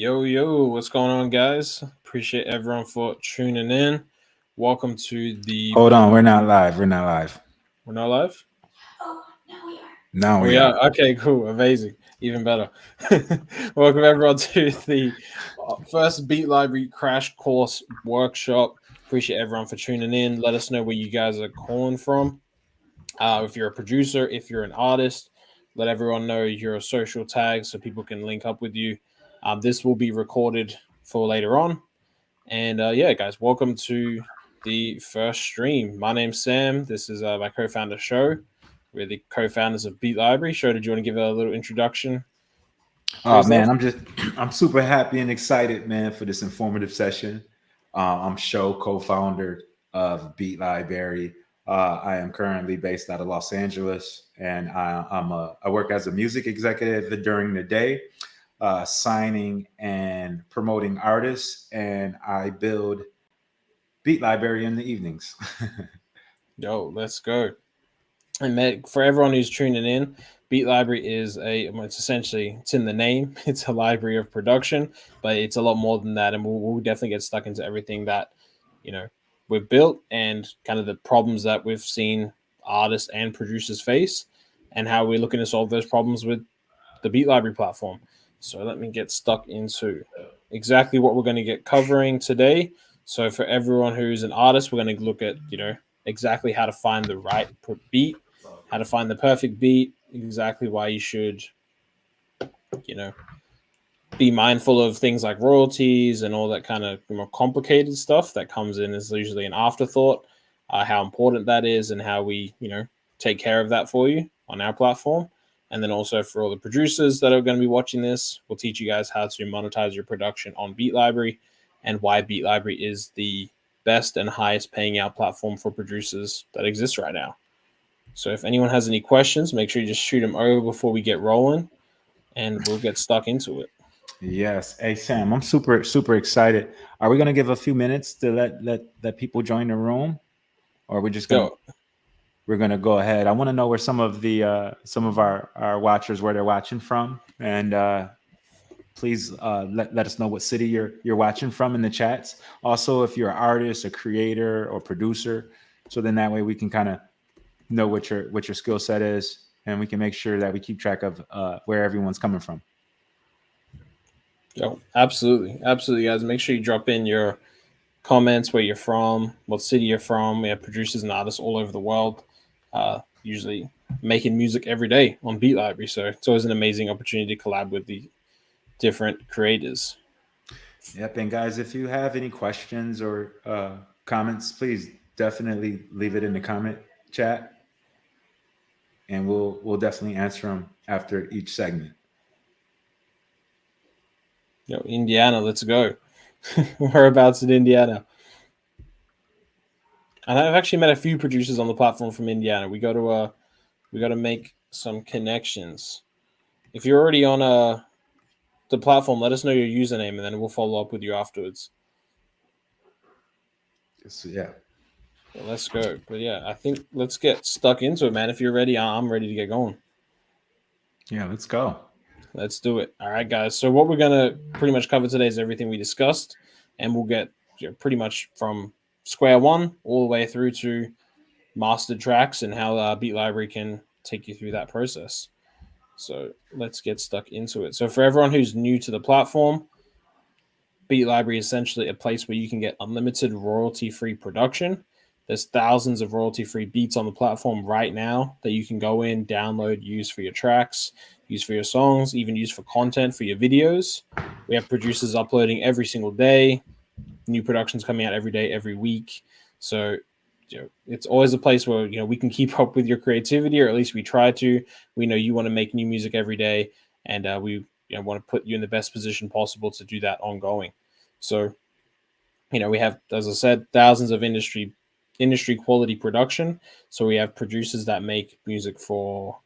Yo, what's going on, guys? Appreciate everyone for tuning in. Welcome to the Hold Beat. on, we're not live. We're not live. We're not live? Now Oh, we we are. are? Okay, cool. Amazing. Even better. Welcome, everyone, to the first Beat Library Crash Course Workshop. Appreciate everyone for tuning in. Let us know where you guys are calling from. If you're a producer, if you're an artist, let everyone know your social tags so people can link up with you. This will be recorded for later on. And yeah, guys, welcome to the first stream. My name's Sam. This is my co-founder show. We're the co-founders of Beat Library. Show, did you want to give a little introduction to Oh yourself? man, I'm super happy and excited, man, for this informative session. I'm Show, co-founder of Beat Library. I am currently based out of Los Angeles, and I work as a music executive during the day, signing and promoting artists, and I build Beat Library in the evenings. Yo, let's go. And for everyone who's tuning in, Beat Library is it's essentially, it's in the name. It's a library of production, but it's a lot more than that. And we'll definitely get stuck into everything that, you know, we've built and kind of the problems that we've seen artists and producers face and how we're looking to solve those problems with the Beat Library platform. So let me get stuck into exactly what we're going to get covering today. So for everyone who's an artist, we're going to look at, exactly how to find the right beat, how to find the perfect beat, exactly why you should, you know, be mindful of things like royalties and all that kind of more complicated stuff that comes in is usually an afterthought. How important that is and how we, take care of that for you on our platform. And then also for all the producers that are going to be watching this, we'll teach you guys how to monetize your production on Beat Library and why Beat Library is the best and highest paying out platform for producers that exists right now. So if anyone has any questions, make sure you just shoot them over before we get rolling and we'll get stuck into it. Yes. Hey Sam, I'm super excited. Are we gonna give a few minutes to let people join the room, or we're just gonna Yo, we're gonna go ahead? I want to know where some of our watchers where they're watching from, and please let us know what city you're watching from in the chats. Also, if you're an artist, a creator, or producer, so then that way we can kind of know what your skill set is, and we can make sure that we keep track of where everyone's coming from. absolutely, guys. Make sure you drop in your comments where you're from, what city you're from. We have producers and artists all over the world, usually making music every day on Beat Library. So it's always an amazing opportunity to collab with the different creators. Yep. And guys, if you have any questions or comments, please definitely leave it in the comment chat, and we'll definitely answer them after each segment. Indiana, let's go. Whereabouts in Indiana? And I've actually met a few producers on the platform from Indiana. We got to make some connections. If you're already on the platform, let us know your username, and then we'll follow up with you afterwards. So, yeah. But let's go. But yeah, I think let's get stuck into it, man. If you're ready, I'm ready to get going. Yeah. Let's go. Let's do it. All right, guys. So what we're gonna pretty much cover today is everything we discussed, and we'll get pretty much from square one all the way through to mastered tracks and how Beat Library can take you through that process. So let's get stuck into it. So for everyone who's new to the platform, Beat Library is essentially a place where you can get unlimited royalty-free production. There's thousands of royalty-free beats on the platform right now that you can go in, download, use for your tracks, use for your songs, even use for content for your videos. We have producers uploading every single day, new productions coming out every day, every week. So it's always a place where we can keep up with your creativity, or at least we try to. We know you want to make new music every day, and we want to put you in the best position possible to do that ongoing. So, we have, as I said, thousands of industry quality production. So we have producers that make music for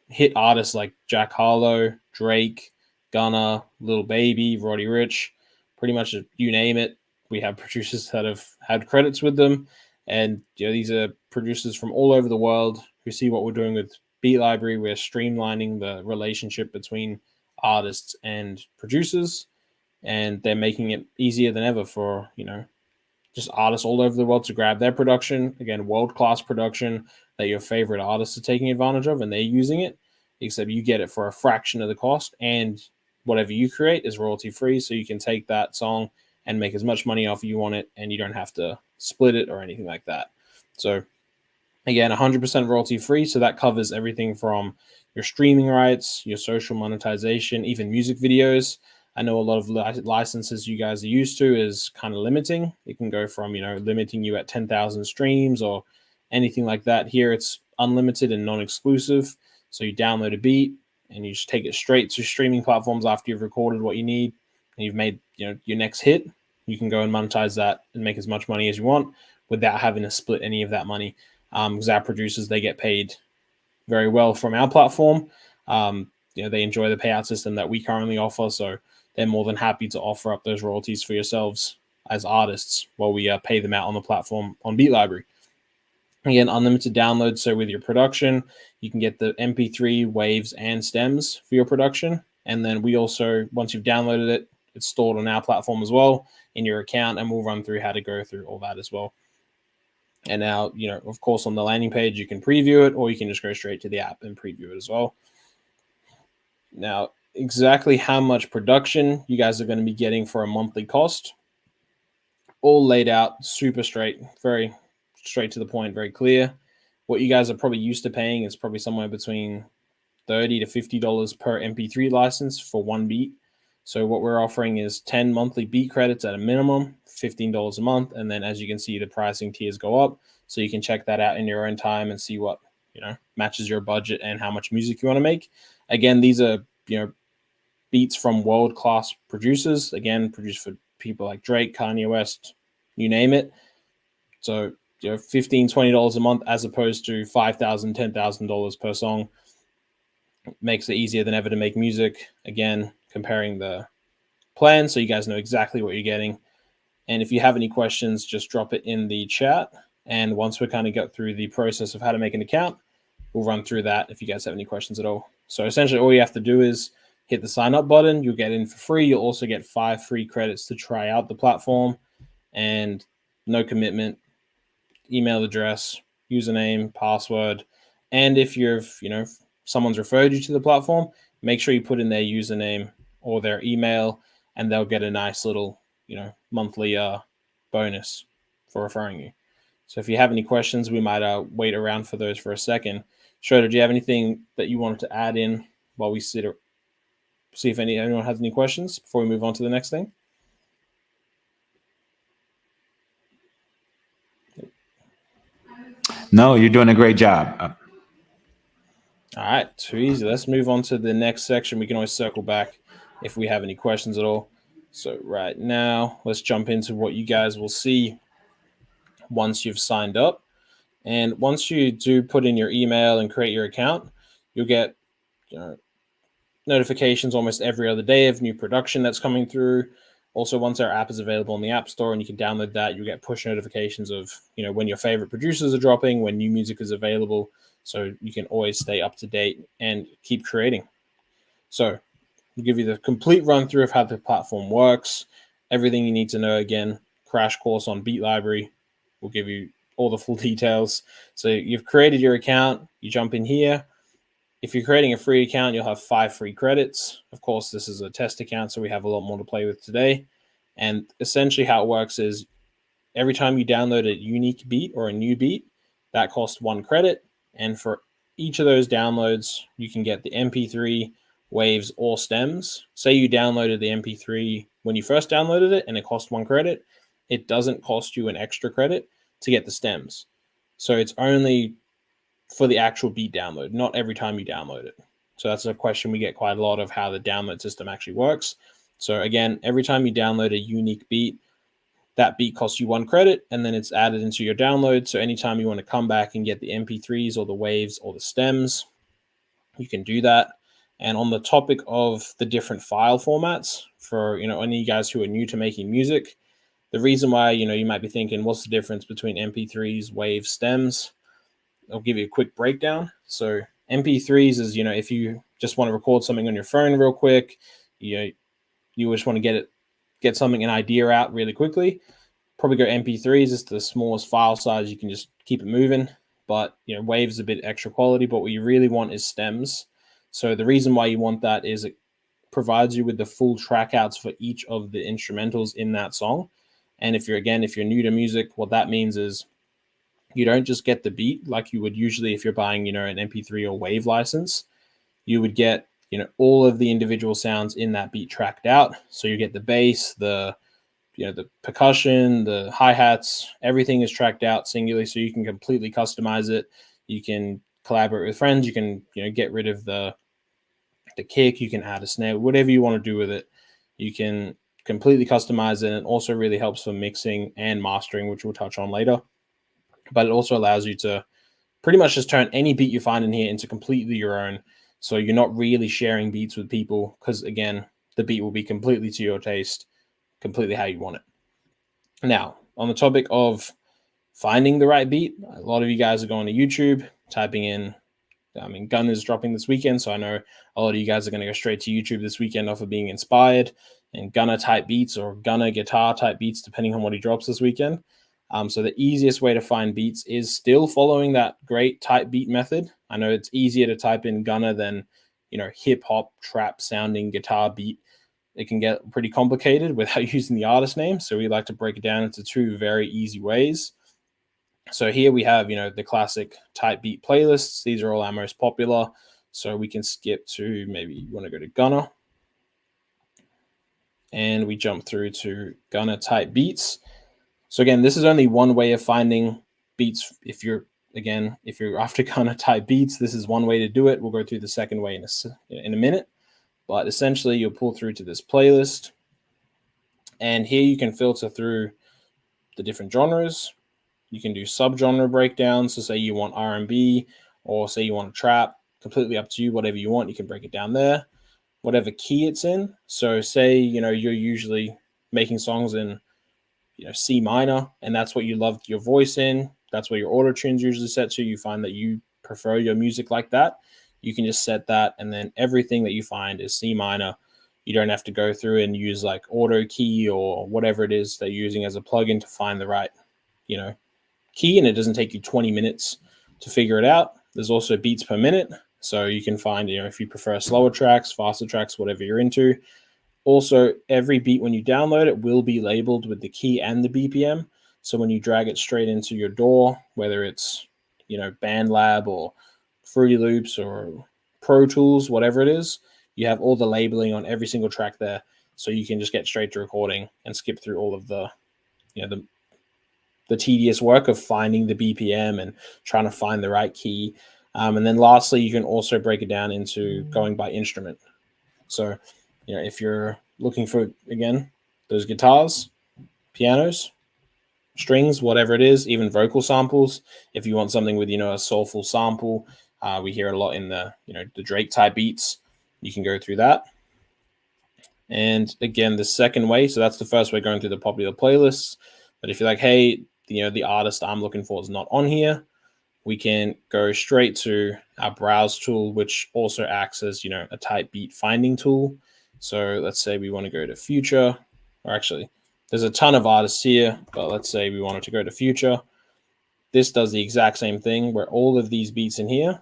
hit artists like Jack Harlow, Drake, Gunna, Lil Baby, Roddy Rich, pretty much you name it. We have producers that have had credits with them, and these are producers from all over the world who see what we're doing with Beat Library. We're streamlining the relationship between artists and producers, and they're making it easier than ever for, just artists all over the world to grab their production. Again, world-class production that your favorite artists are taking advantage of, and they're using it, except you get it for a fraction of the cost, and whatever you create is royalty free, so you can take that song and make as much money off you on it, and you don't have to split it or anything like that. So again, 100% royalty free, so that covers everything from your streaming rights, your social monetization, even music videos. I know a lot of licenses you guys are used to is kind of limiting. It can go from, limiting you at 10,000 streams or anything like that. Here it's unlimited and non-exclusive. So you download a beat and you just take it straight to streaming platforms after you've recorded what you need and you've made, your next hit. You can go and monetize that and make as much money as you want without having to split any of that money. Because our producers, they get paid very well from our platform. They enjoy the payout system that we currently offer, so they're more than happy to offer up those royalties for yourselves as artists while we pay them out on the platform on Beat Library. Again, unlimited downloads. So with your production, you can get the MP3 waves and stems for your production. And then we also, once you've downloaded it, it's stored on our platform as well in your account, and we'll run through how to go through all that as well. And now, of course, on the landing page, you can preview it, or you can just go straight to the app and preview it as well. Now, exactly how much production you guys are going to be getting for a monthly cost, all laid out super straight, very straight to the point, very clear. What you guys are probably used to paying is probably somewhere between $30 to $50 per MP3 license for one beat. So what we're offering is 10 monthly beat credits at a minimum, $15 a month. And then as you can see, the pricing tiers go up. So you can check that out in your own time and see what, matches your budget and how much music you want to make. Again, these are, beats from world-class producers. Again, produced for people like Drake, Kanye West, you name it. So, $15, $20 a month as opposed to $5,000, $10,000 per song. It makes it easier than ever to make music. Again, comparing the plan so you guys know exactly what you're getting. And if you have any questions, just drop it in the chat. And once we kind of get through the process of how to make an account, we'll run through that if you guys have any questions at all. So essentially all you have to do is hit the sign up button. You'll get in for free. You'll also get 5 free credits to try out the platform, and no commitment, email address, username, password. And if someone's referred you to the platform, make sure you put in their username or their email, and they'll get a nice little, monthly bonus for referring you. So if you have any questions, we might wait around for those for a second. Schroeder, do you have anything that you wanted to add in while we see if anyone has any questions before we move on to the next thing? No, you're doing a great job. All right, too easy. Let's move on to the next section. We can always circle back if we have any questions at all. So right now, let's jump into what you guys will see once you've signed up. And once you do put in your email and create your account, you'll get notifications almost every other day of new production that's coming through. Also, once our app is available in the App Store and you can download that, you get push notifications of when your favorite producers are dropping, when new music is available, so you can always stay up to date and keep creating. So we'll give you the complete run through of how the platform works, everything you need to know. Again, crash course on Beat Library. We'll give you all the full details. So you've created your account, you jump in here. If you're creating a free account, you'll have 5 free credits. Of course, this is a test account, so we have a lot more to play with today. And essentially how it works is every time you download a unique beat or a new beat, that costs 1 credit. And for each of those downloads, you can get the MP3, waves, or stems. Say you downloaded the MP3 when you first downloaded it and it cost 1 credit. It doesn't cost you an extra credit to get the stems. So it's only for the actual beat download, not every time you download it. So that's a question we get quite a lot of, how the download system actually works. So again, every time you download a unique beat, that beat costs you 1 credit, and then it's added into your download. So anytime you want to come back and get the MP3s or the waves or the stems, you can do that. And on the topic of the different file formats for, any of you guys who are new to making music, the reason why, you might be thinking, what's the difference between MP3s, waves, stems? I'll give you a quick breakdown. So MP3s is, if you just want to record something on your phone real quick, you just want to get it get something, an idea out really quickly, probably go MP3s. It's the smallest file size. You can just keep it moving. But Waves is a bit extra quality. But what you really want is stems. So the reason why you want that is it provides you with the full track outs for each of the instrumentals in that song. And if you're new to music, what that means is you don't just get the beat like you would usually if you're buying, an MP3 or Wave license. You would get, all of the individual sounds in that beat tracked out. So you get the bass, the percussion, the hi-hats, everything is tracked out singularly, so you can completely customize it. You can collaborate with friends. You can, get rid of the kick. You can add a snare, whatever you want to do with it. You can completely customize it. And it also really helps for mixing and mastering, which we'll touch on later. But it also allows you to pretty much just turn any beat you find in here into completely your own. So you're not really sharing beats with people because, again, the beat will be completely to your taste, completely how you want it. Now, on the topic of finding the right beat, a lot of you guys are going to YouTube, typing in, Gunna is dropping this weekend, so I know a lot of you guys are going to go straight to YouTube this weekend off of being inspired and Gunna type beats or Gunna guitar type beats, depending on what he drops this weekend. So the easiest way to find beats is still following that great type beat method. I know it's easier to type in Gunna than, hip hop trap sounding guitar beat. It can get pretty complicated without using the artist name. So we like to break it down into two very easy ways. So here we have, the classic type beat playlists. These are all our most popular. So we can skip to, maybe you want to go to Gunna. And we jump through to Gunna type beats. So again, this is only one way of finding beats. If you're after Gunna type beats, this is one way to do it. We'll go through the second way in a minute. But essentially, you'll pull through to this playlist. And here you can filter through the different genres. You can do subgenre breakdowns. So say you want R&B or say you want a trap, completely up to you, whatever you want. You can break it down there, whatever key it's in. So say, you're usually making songs in, C minor, and that's what you love your voice in. That's what your auto tune's usually set to. You find that you prefer your music like that. You can just set that, and then everything that you find is C minor. You don't have to go through and use like auto key or whatever it is they're using as a plugin to find the right, key, and it doesn't take you 20 minutes to figure it out. There's also beats per minute, so you can find, if you prefer slower tracks, faster tracks, whatever you're into. Also, every beat when you download it will be labeled with the key and the BPM. So when you drag it straight into your DAW, whether it's, BandLab or Fruity Loops or Pro Tools, whatever it is, you have all the labeling on every single track there. So you can just get straight to recording and skip through all of the tedious work of finding the BPM and trying to find the right key. And then lastly, you can also break it down into going by instrument. So, if you're looking for, again, those guitars, pianos, strings, whatever it is, even vocal samples, if you want something with, a soulful sample, we hear a lot in the, the Drake type beats, you can go through that. And again, the second way, so that's the first way, going through the popular playlists. But if you're like, hey, the artist I'm looking for is not on here, we can go straight to our browse tool, which also acts as, a type beat finding tool. So let's say we want to go to Future, or actually, there's a ton of artists here, but let's say we wanted to go to Future. This does the exact same thing where all of these beats in here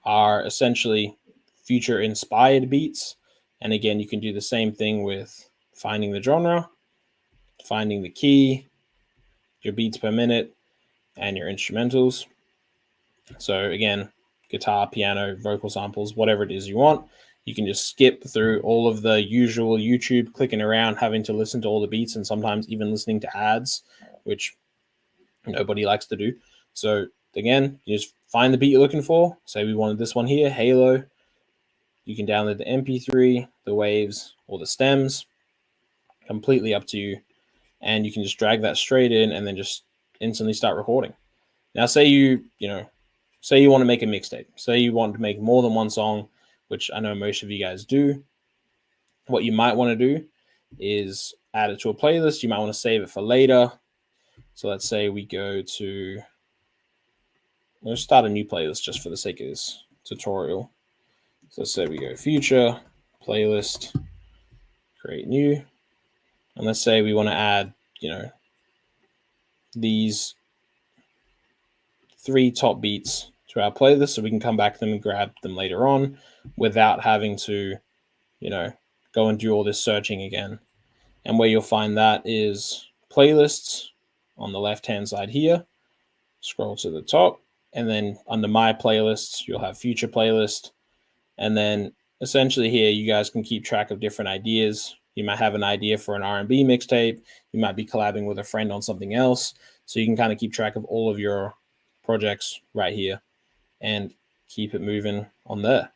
are essentially Future inspired beats. And again, you can do the same thing with finding the genre, finding the key, your beats per minute, and your instrumentals. So again, guitar, piano, vocal samples, whatever it is you want. You can just skip through all of the usual YouTube clicking around, having to listen to all the beats and sometimes even listening to ads, which nobody likes to do. So again, you just find the beat you're looking for. Say we wanted this one here, Halo. You can download the MP3, the waves, or the stems. Completely up to you. And you can just drag that straight in and then just instantly start recording. Now, say you want to make a mixtape. Say you want to make more than one song, which I know most of you guys do. What you might want to do is add it to a playlist. You might want to save it for later. So let's say we go to, let's start a new playlist just for the sake of this tutorial. So let's say we go Future, playlist, create new. And let's say we want to add, these 3 top beats to our playlist so we can come back to them and grab them later on without having to, go and do all this searching again. And where you'll find that is playlists on the left hand side here. Scroll to the top, and then under my playlists, you'll have future playlist. And then essentially here, you guys can keep track of different ideas. You might have an idea for an R&B mixtape. You might be collabing with a friend on something else. So you can kind of keep track of all of your projects right here and keep it moving on there.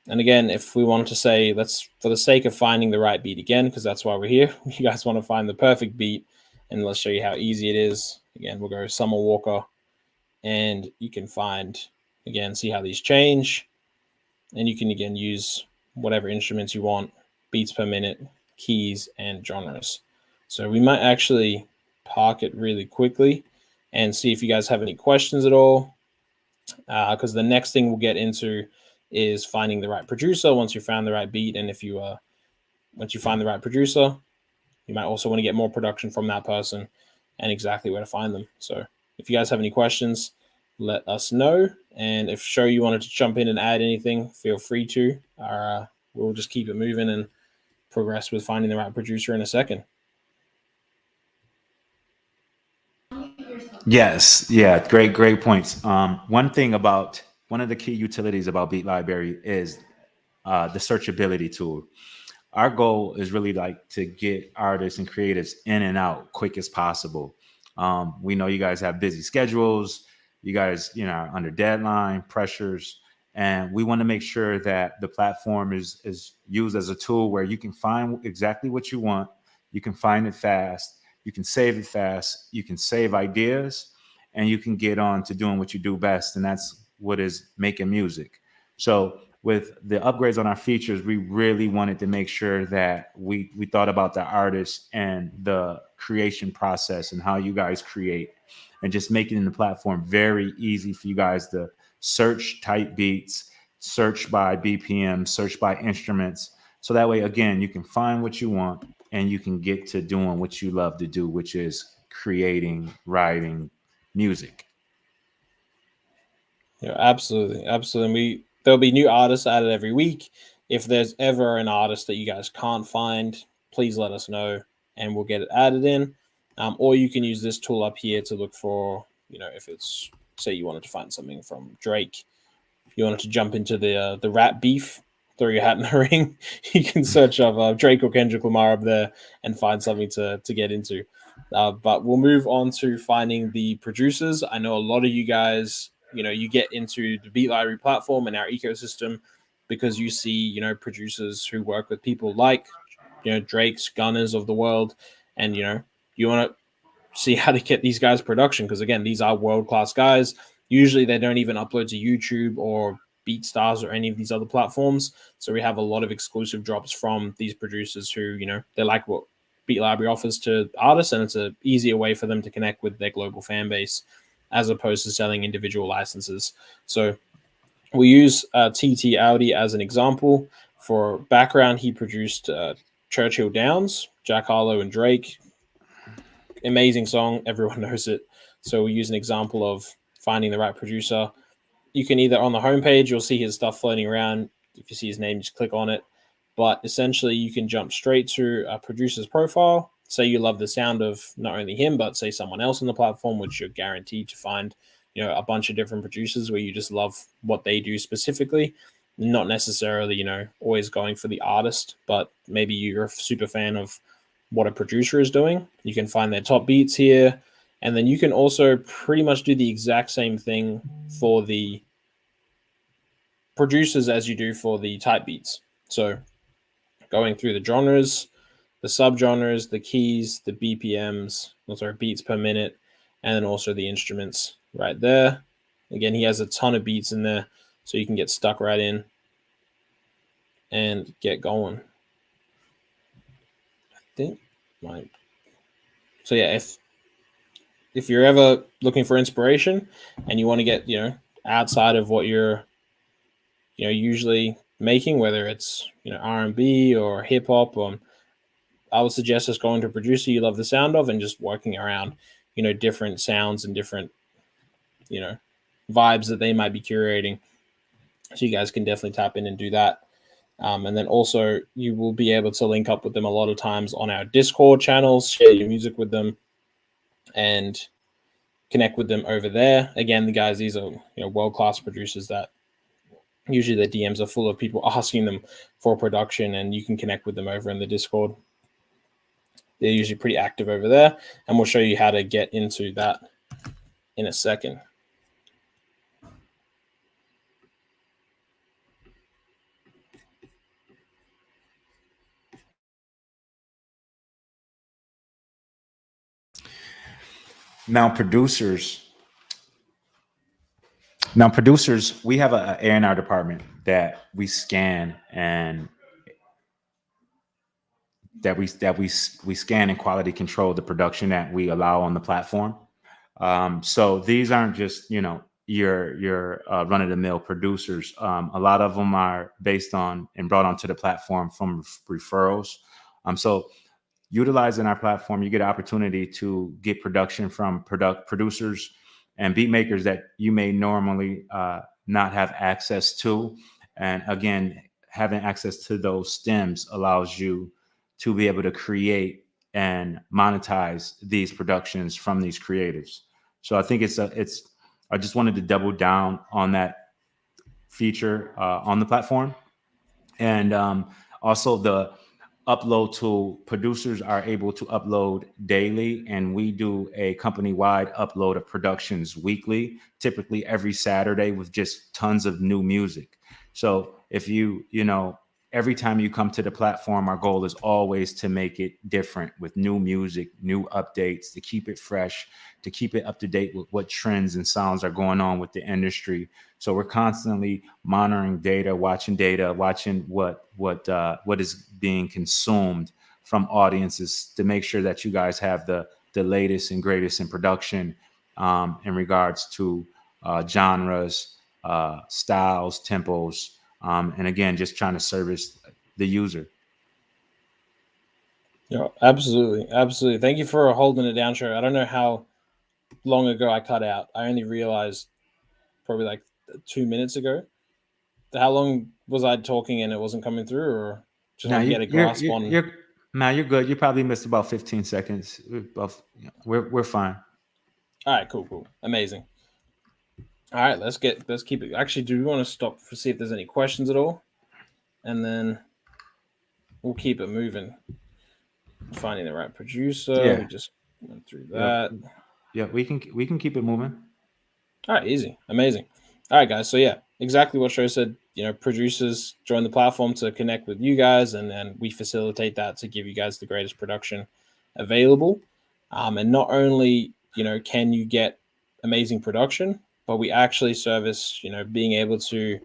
And again, if we wanted to say, let's, for the sake of finding the right beat again, because that's why we're here, you guys want to find the perfect beat, and let's show you how easy it is. Again, we'll go Summer Walker, and you can find, again, see how these change. And you can, again, use whatever instruments you want, beats per minute, keys, and genres. So we might actually park it really quickly and see if you guys have any questions at all, because the next thing we'll get into is finding the right producer once you found the right beat. And if you once you find the right producer, you might also want to get more production from that person and exactly where to find them. So if you guys have any questions, let us know. And if Show you wanted to jump in and add anything, feel free to. We'll just keep it moving and progress with finding the right producer in a second. Yes, yeah, great points. One of the key utilities about Beat Library is the searchability tool. Our goal is really like to get artists and creatives in and out quick as possible. We know you guys have busy schedules, you guys, are under deadline pressures, and we want to make sure that the platform is used as a tool where you can find exactly what you want, you can find it fast, you can save it fast, you can save ideas, and you can get on to doing what you do best, and that's what is making music. So with the upgrades on our features, we really wanted to make sure that we thought about the artists and the creation process and how you guys create, and just making the platform very easy for you guys to search type beats, search by BPM, search by instruments. So that way, again, you can find what you want and you can get to doing what you love to do, which is creating, writing music. Yeah, absolutely, absolutely. There'll be new artists added every week. If there's ever an artist that you guys can't find, please let us know, and we'll get it added in. Or you can use this tool up here to look for, if it's, say you wanted to find something from Drake, you wanted to jump into the rap beef, throw your hat in the ring, you can search up Drake or Kendrick Lamar up there and find something to get into. But we'll move on to finding the producers. I know a lot of you guys, you get into the Beat Library platform and our ecosystem because you see, producers who work with people like, Drake's, Gunners of the world, and you want to see how to get these guys production, because again, these are world class guys. Usually they don't even upload to YouTube or BeatStars or any of these other platforms. So we have a lot of exclusive drops from these producers who, they like what Beat Library offers to artists, and it's an easier way for them to connect with their global fan base as opposed to selling individual licenses. So we use TT Audi as an example. For background, he produced Churchill Downs, Jack Harlow, and Drake. Amazing song, everyone knows it. So we use an example of finding the right producer. You can either on the homepage, you'll see his stuff floating around. If you see his name, just click on it. But essentially, you can jump straight to a producer's profile. Say you love the sound of not only him, but say someone else on the platform, which you're guaranteed to find, a bunch of different producers where you just love what they do specifically. Not necessarily, always going for the artist, but maybe you're a super fan of what a producer is doing. You can find their top beats here. And then you can also pretty much do the exact same thing for the producers as you do for the type beats. So going through the genres, the subgenres, the keys, the BPMs, sorry, beats per minute, and then also the instruments right there. Again, he has a ton of beats in there, so you can get stuck right in and get going. I think my so yeah, if you're ever looking for inspiration and you want to get outside of what you're usually making, whether it's R&B or hip hop or I would suggest just going to a producer you love the sound of and just working around, different sounds and different, you know, vibes that they might be curating. So you guys can definitely tap in and do that. And then also, you will be able to link up with them a lot of times on our Discord channels, share your music with them, and connect with them over there. Again, the guys, these are world class producers that usually their DMs are full of people asking them for production, and you can connect with them over in the Discord. They're usually pretty active over there, and we'll show you how to get into that in a second. Now, producers. We have a A&R department that we scan and we scan and quality control the production that we allow on the platform. So these aren't just your run of the mill producers. A lot of them are based on and brought onto the platform from referrals. So utilizing our platform, you get an opportunity to get production from producers and beat makers that you may normally not have access to. And again, having access to those stems allows you to be able to create and monetize these productions from these creatives. So I think I just wanted to double down on that feature on the platform. And also the upload tool, producers are able to upload daily, and we do a company-wide upload of productions weekly, typically every Saturday, with just tons of new music. So if every time you come to the platform, our goal is always to make it different with new music, new updates, to keep it fresh, to keep it up to date with what trends and sounds are going on with the industry. So we're constantly monitoring data, watching what is being consumed from audiences to make sure that you guys have the latest and greatest in production in regards to genres, styles, tempos, and again, just trying to service the user. Yeah, absolutely, absolutely. Thank you for holding it down, Sure. I don't know how long ago I cut out. I only realized probably like 2 minutes ago. How long was I talking and it wasn't coming through, or just Now want to get a grasp on? you're good. You probably missed about 15 seconds. We're fine. All right, cool, cool, amazing. All right, let's keep it. Actually, do we want to stop to see if there's any questions at all, and then we'll keep it moving. Finding the right producer. We Yeah. just went through Yep. that. Yeah. We can keep it moving. All right, easy, amazing. All right, guys. So yeah, exactly what Show said. Producers join the platform to connect with you guys, and then we facilitate that to give you guys the greatest production available. And not only can you get amazing production, but we actually service being able to,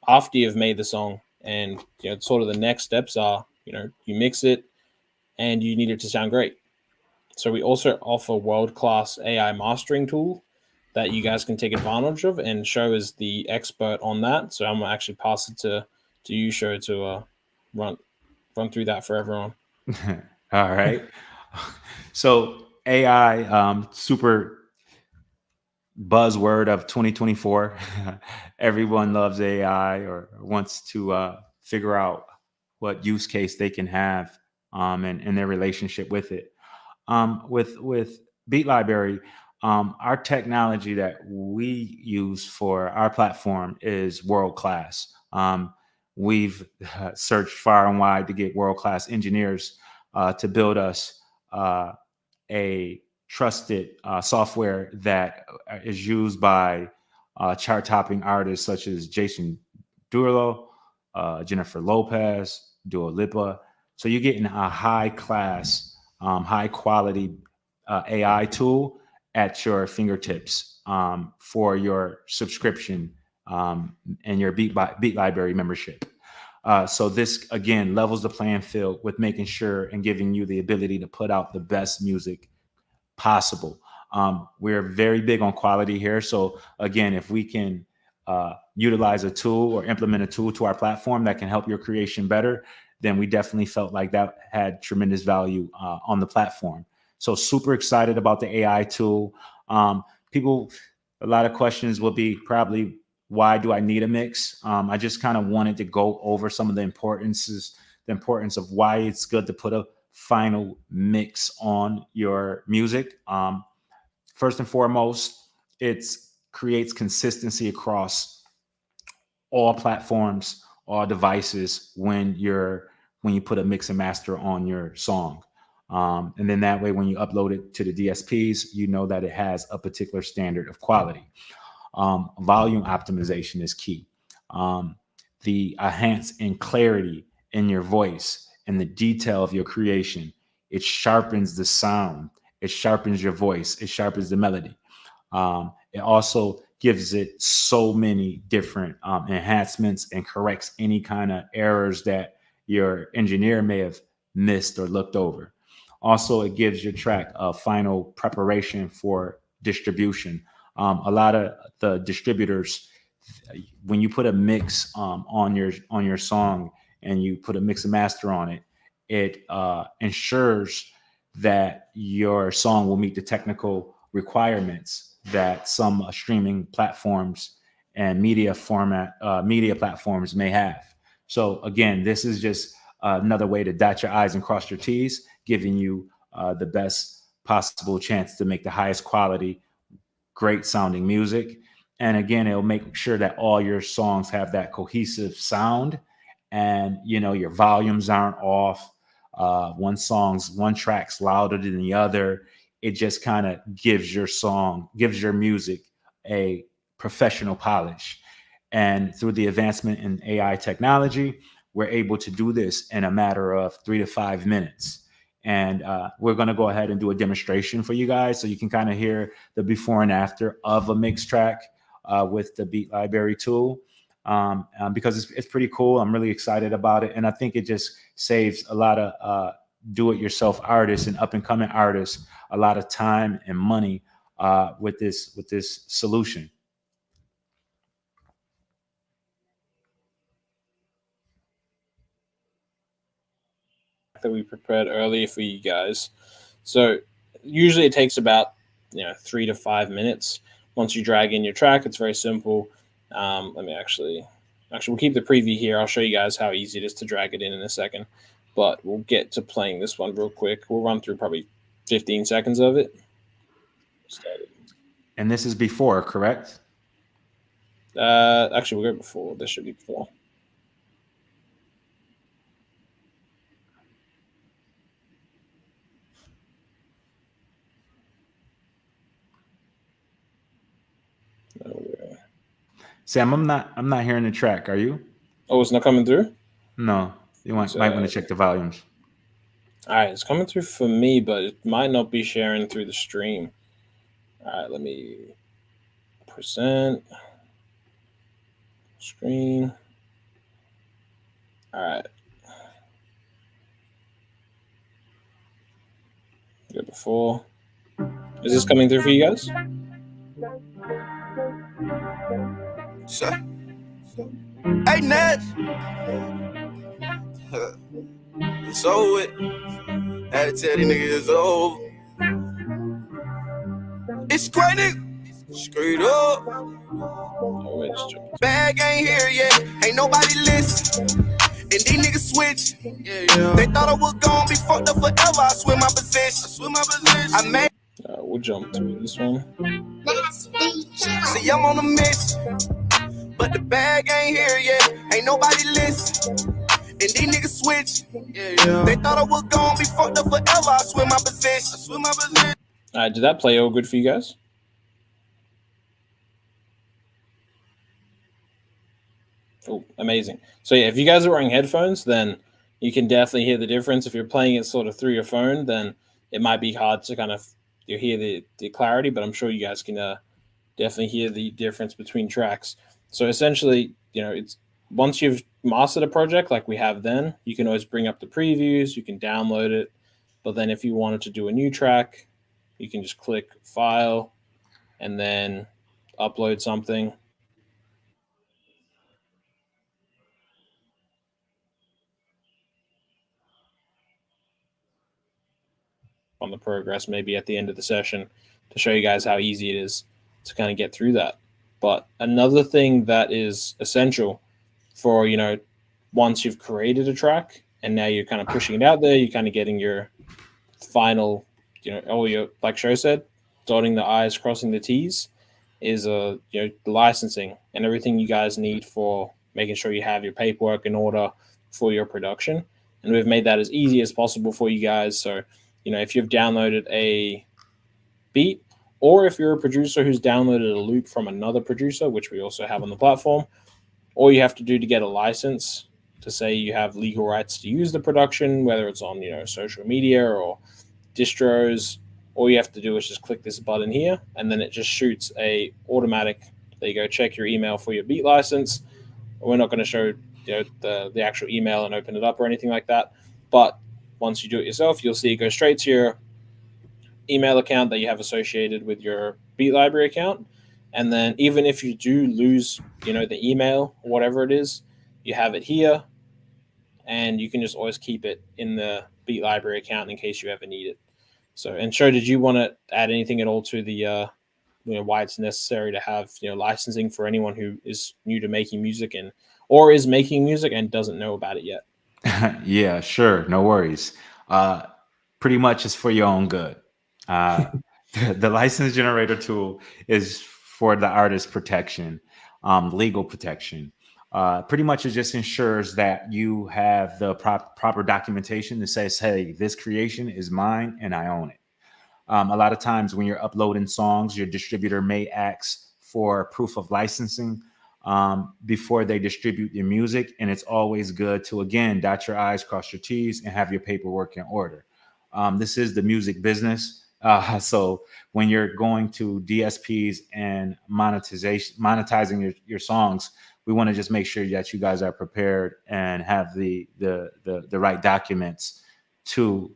after you've made the song, and sort of the next steps are you mix it and you need it to sound great. So we also offer world-class AI mastering tool that you guys can take advantage of, and Show is the expert on that. So I'm gonna actually pass it to you, Show, to run run through that for everyone. All right. So AI, super buzzword of 2024. Everyone loves AI or wants to figure out what use case they can have and their relationship with it. With Beat Library, our technology that we use for our platform is world class. We've searched far and wide to get world class engineers to build us a trusted software that is used by chart topping artists such as Jason Derulo, Jennifer Lopez, Dua Lipa. So you're getting a high class, high quality AI tool at your fingertips for your subscription and your Beat Library membership. So this again levels the playing field with making sure and giving you the ability to put out the best music possible. We're very big on quality here. So again, if we can utilize a tool or implement a tool to our platform that can help your creation better, then we definitely felt like that had tremendous value on the platform. So super excited about the AI tool. People, a lot of questions will be probably, why do I need a mix? I just kind of wanted to go over some of the importance of why it's good to put a final mix on your music. First and foremost, it creates consistency across all platforms, all devices when you put a mix and master on your song. And then that way, when you upload it to the DSPs, you know that it has a particular standard of quality. Volume optimization is key. Um, the enhance in clarity in your voice and the detail of your creation. It sharpens the sound. It sharpens your voice. It sharpens the melody. It also gives it so many different enhancements and corrects any kind of errors that your engineer may have missed or looked over. Also, it gives your track a final preparation for distribution. A lot of the distributors, when you put a mix on your song and you put a mix and master on it, it ensures that your song will meet the technical requirements that some streaming platforms and media platforms may have. So again, this is just another way to dot your I's and cross your T's, giving you the best possible chance to make the highest quality, great sounding music. And again, it'll make sure that all your songs have that cohesive sound, and your volumes aren't off. One track's louder than the other. It just kind of gives your music a professional polish. And through the advancement in AI technology, we're able to do this in a matter of 3 to 5 minutes. And we're going to go ahead and do a demonstration for you guys so you can kind of hear the before and after of a mix track with the Beat Library tool. Because it's pretty cool. I'm really excited about it. And I think it just saves a lot of do-it-yourself artists and up-and-coming artists a lot of time and money with this solution. That we prepared earlier for you guys. So usually it takes about 3 to 5 minutes. Once you drag in your track, it's very simple. Let me actually we'll keep the preview here. I'll show you guys how easy it is to drag it in a second. But we'll get to playing this one real quick. We'll run through probably 15 seconds of it. And this is before, correct? Actually, we'll go before. This should be before. Sam, I'm not hearing the track. Are you? Oh, it's not coming through? No. Might want to check the volumes. All right, it's coming through for me, but it might not be sharing through the stream. All right, let me present screen. All right. Go before. Is this coming through for you guys? Hey, Ned. It's over. Had to tell these niggas it's over. It's great, nigga. Straight up. Bag ain't here yet. Ain't nobody listen. And these niggas switch. Yeah. They thought I was gonna be fucked up forever. I swim my position. I made. We'll jump to this one. See, I'm on a mission. But the bag ain't here yet. Ain't nobody listen. And these niggas switch. Yeah. They thought I was gonna be fucked up forever. I swim my position. All right, did that play all good for you guys? Oh, amazing. So yeah, if you guys are wearing headphones, then you can definitely hear the difference. If you're playing it sort of through your phone, then it might be hard to kind of hear the clarity, but I'm sure you guys can definitely hear the difference between tracks. So essentially, it's once you've mastered a project like we have, then you can always bring up the previews, you can download it. But then if you wanted to do a new track, you can just click file and then upload something. on the progress maybe at the end of the session to show you guys how easy it is to kind of get through that. But another thing that is essential for, once you've created a track and now you're kind of pushing it out there, you're kind of getting your final, all your, like Show said, dotting the I's, crossing the T's, is the licensing and everything you guys need for making sure you have your paperwork in order for your production. And we've made that as easy as possible for you guys. So, if you've downloaded a beat, or if you're a producer who's downloaded a loop from another producer, which we also have on the platform, all you have to do to get a license to say you have legal rights to use the production, whether it's on social media or distros, all you have to do is just click this button here, and then it just shoots a automatic. There you go. Check your email for your beat license. We're not going to show the actual email and open it up or anything like that, but once you do it yourself, you'll see it go straight to your email account that you have associated with your beat library account. And then even if you do lose, the email or whatever it is, you have it here, and you can just always keep it in the beat library account in case you ever need it. So, and Sho, did you want to add anything at all to the why it's necessary to have licensing for anyone who is new to making music or is making music and doesn't know about it yet? Yeah, sure, no worries. Pretty much it's for your own good. The license generator tool is for the artist protection, legal protection. Pretty much it just ensures that you have the proper documentation that says, hey, this creation is mine and I own it. A lot of times when you're uploading songs, your distributor may ask for proof of licensing before they distribute your music. And it's always good to, again, dot your I's, cross your T's, and have your paperwork in order. This is the music business. So when you're going to DSPs and monetizing your songs, we want to just make sure that you guys are prepared and have the right documents to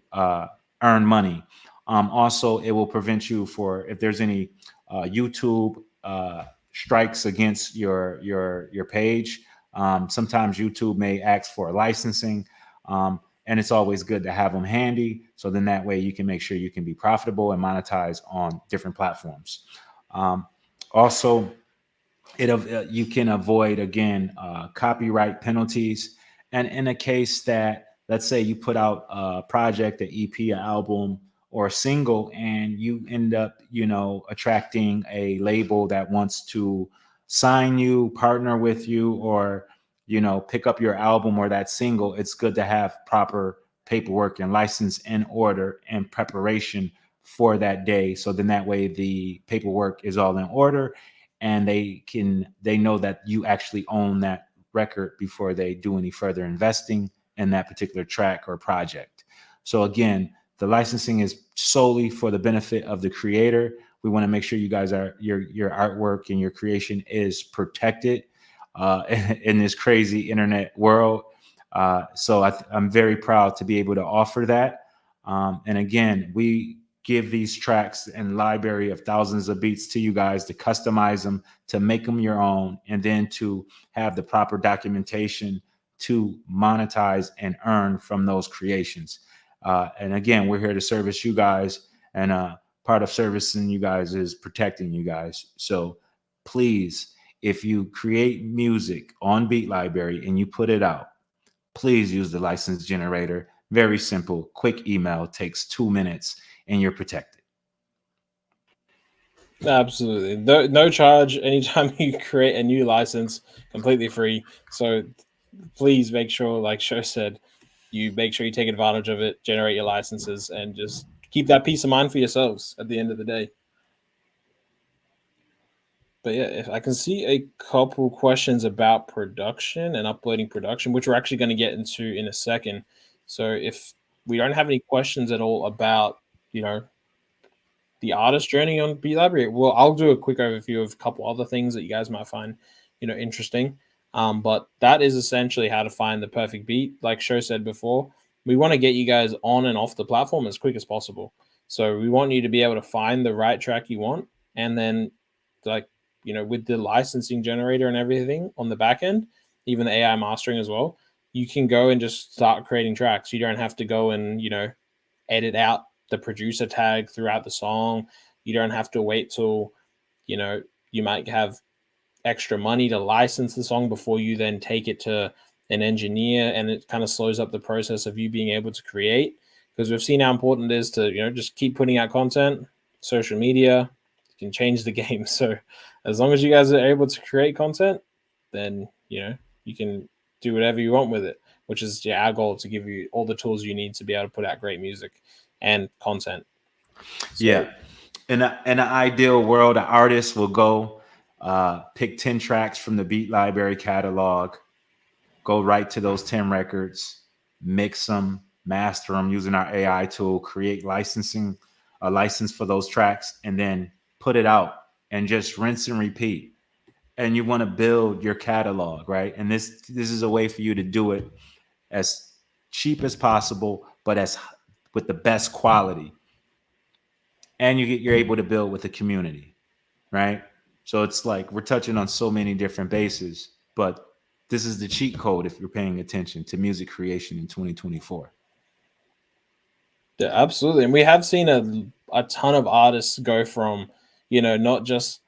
earn money. Also, it will prevent you for if there's any YouTube strikes against your page. Sometimes YouTube may ask for licensing, and it's always good to have them handy. So then that way you can make sure you can be profitable and monetize on different platforms. Also, you can avoid again copyright penalties, and in a case that let's say you put out a project, an EP, an album, or a single, and you end up, attracting a label that wants to sign you, partner with you, or, pick up your album or that single, it's good to have proper paperwork and license in order and preparation for that day. So then that way the paperwork is all in order and they know that you actually own that record before they do any further investing in that particular track or project. So again, the licensing is solely for the benefit of the creator. We want to make sure you guys your artwork and your creation is protected in this crazy internet world. So I'm very proud to be able to offer that. And again, we give these tracks and library of thousands of beats to you guys to customize them, to make them your own, and then to have the proper documentation to monetize and earn from those creations. And again, we're here to service you guys, and part of servicing you guys is protecting you guys. So please, if you create music on Beat Library and you put it out, please use the license generator. Very simple, quick email, takes 2 minutes, and you're protected. Absolutely. No charge anytime you create a new license, completely free. So please make sure, like Sho said, you make sure you take advantage of it, generate your licenses, and just keep that peace of mind for yourselves at the end of the day. But yeah, if I can see a couple questions about production and uploading production, which we're actually going to get into in a second. So if we don't have any questions at all about, the artist journey on Beat Library, well, I'll do a quick overview of a couple other things that you guys might find, interesting. But that is essentially how to find the perfect beat. Like Sho said before, we want to get you guys on and off the platform as quick as possible. So we want you to be able to find the right track you want, and then with the licensing generator and everything on the back end, even the AI mastering as well, you can go and just start creating tracks. You don't have to go and, edit out the producer tag throughout the song. You don't have to wait till, you might have extra money to license the song before you then take it to an engineer, and it kind of slows up the process of you being able to create, because we've seen how important it is to just keep putting out content. Social media can change the game. So as long as you guys are able to create content, then you can do whatever you want with it, which is our goal, to give you all the tools you need to be able to put out great music and content. So, yeah. In an ideal world, an artist will go pick 10 tracks from the Beat Library catalog, go right to those 10 records, mix them, master them using our AI tool, create a license for those tracks, and then put it out and just rinse and repeat. And you want to build your catalog, right? And this is a way for you to do it as cheap as possible, but as with the best quality. And you're able to build with a community, right? So it's like we're touching on so many different bases, but this is the cheat code if you're paying attention to music creation in 2024. yeah, absolutely. And we have seen a ton of artists go from, not just,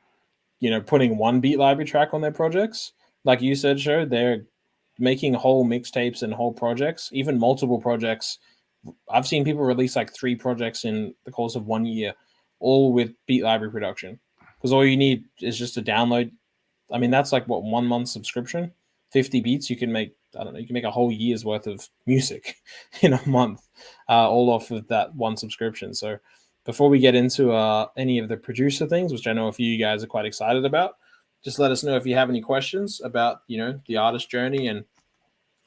putting one beat library track on their projects. Like you said, Show, they're making whole mixtapes and whole projects, even multiple projects. I've seen people release like 3 projects in the course of 1 year, all with beat library production. Because all you need is just to download. I mean, that's like what, 1 month subscription, 50 beats. You can make, I don't know, you can make a whole year's worth of music in a month, all off of that one subscription. So before we get into any of the producer things, which I know a few of you guys are quite excited about, just let us know if you have any questions about, the artist journey, and